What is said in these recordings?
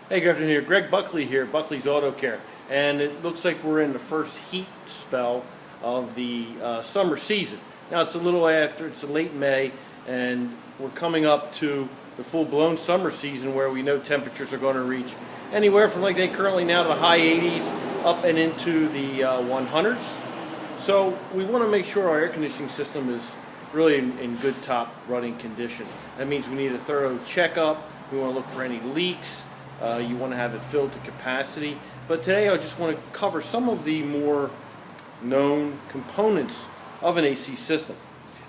Hey, good afternoon. Greg Buckley here, Buckley's Auto Care, and it looks like we're in the first heat spell of the summer season. Now it's a little after, it's late May, and we're coming up to the full-blown summer season where we know temperatures are going to reach anywhere from like they currently now to the high 80s up and into the 100s. So we want to make sure our air conditioning system is really in good top running condition. That means we need a thorough checkup. We want to look for any leaks. You want to have it filled to capacity. But today I just want to cover some of the more known components of an AC system.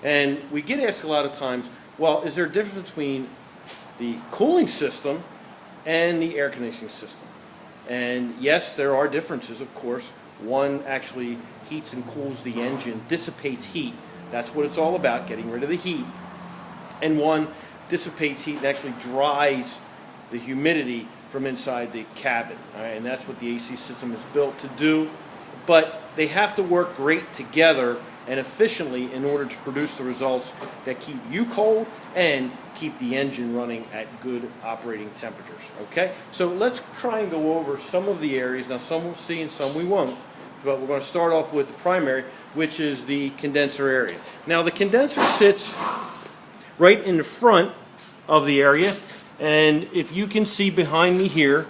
And we get asked a lot of times, well, is there a difference between the cooling system and the air conditioning system? And yes, there are differences, of course. One actually heats and cools the engine, dissipates heat. That's what it's all about, getting rid of the heat. And one dissipates heat and actually dries the humidity from inside the cabin. All right? And that's what the AC system is built to do. But they have to work great together and efficiently in order to produce the results that keep you cold and keep the engine running at good operating temperatures. Okay? So let's try and go over some of the areas. Now some we'll see and some we won't. But we're going to start off with the primary, which is the condenser area. Now the condenser sits right in the front of the area. And if you can see behind me here,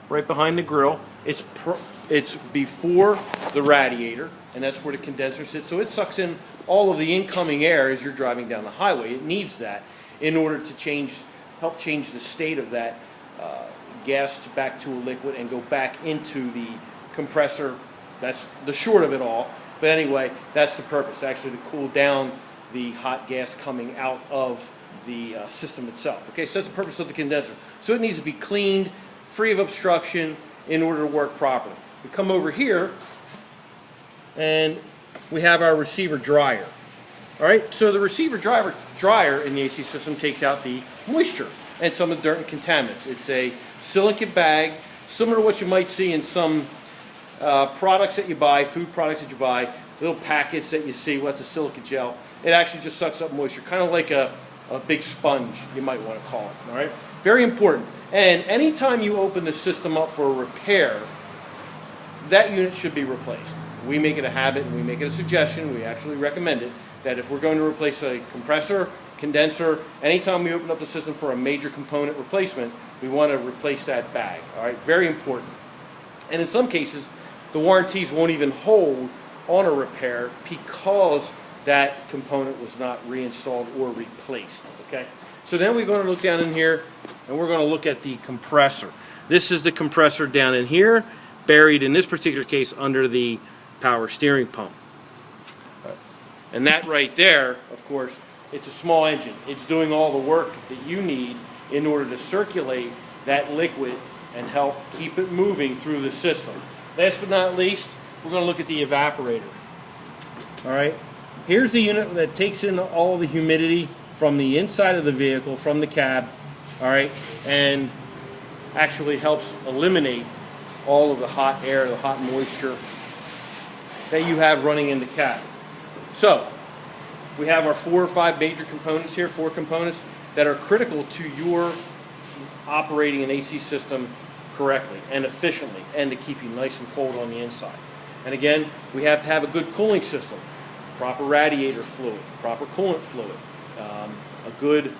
right behind the grill, it's before the radiator, and that's where the condenser sits. So it sucks in all of the incoming air as you're driving down the highway. It needs that in order to help change the state of that gas back to a liquid and go back into the compressor. That's the short of it all. But anyway, that's the purpose, actually to cool down the hot gas coming out of the system itself. Okay, so that's the purpose of the condenser. So it needs to be cleaned, free of obstruction, in order to work properly. We come over here, and we have our receiver dryer. All right, so the receiver dryer in the AC system takes out the moisture and some of the dirt and contaminants. It's a silicate bag, similar to what you might see in some products that you buy, food products that you buy, little packets that you see. What's a silicate gel? It actually just sucks up moisture, kind of like a big sponge, you might want to call it. All right, very important. And anytime you open the system up for a repair, that unit should be replaced. We make it a habit and we make it a suggestion. We actually recommend it that if we're going to replace a compressor, condenser, anytime we open up the system for a major component replacement, we want to replace that bag. All right, very important. And in some cases, the warranties won't even hold on a repair because that component was not reinstalled or replaced. Okay, so then we're going to look down in here and we're going to look at the compressor. This is the compressor down in here, buried in this particular case under the power steering pump. And that right there, of course, it's a small engine. It's doing all the work that you need in order to circulate that liquid and help keep it moving through the system. Last but not least, we're going to look at the evaporator. All right. Here's the unit that takes in all the humidity from the inside of the vehicle, from the cab, all right, and actually helps eliminate all of the hot air, the hot moisture that you have running in the cab. So we have our 4 or 5 major components here, 4 components that are critical to your operating an AC system correctly and efficiently and to keep you nice and cold on the inside. And again, we have to have a good cooling system. Proper radiator fluid, proper coolant fluid, a good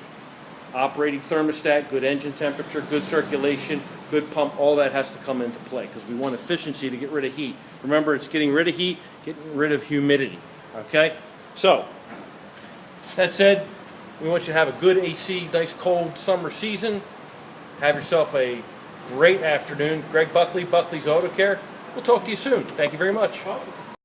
operating thermostat, good engine temperature, good circulation, good pump, all that has to come into play because we want efficiency to get rid of heat. Remember, it's getting rid of heat, getting rid of humidity, okay? So, that said, we want you to have a good AC, nice cold summer season. Have yourself a great afternoon. Greg Buckley, Buckley's Auto Care. We'll talk to you soon. Thank you very much.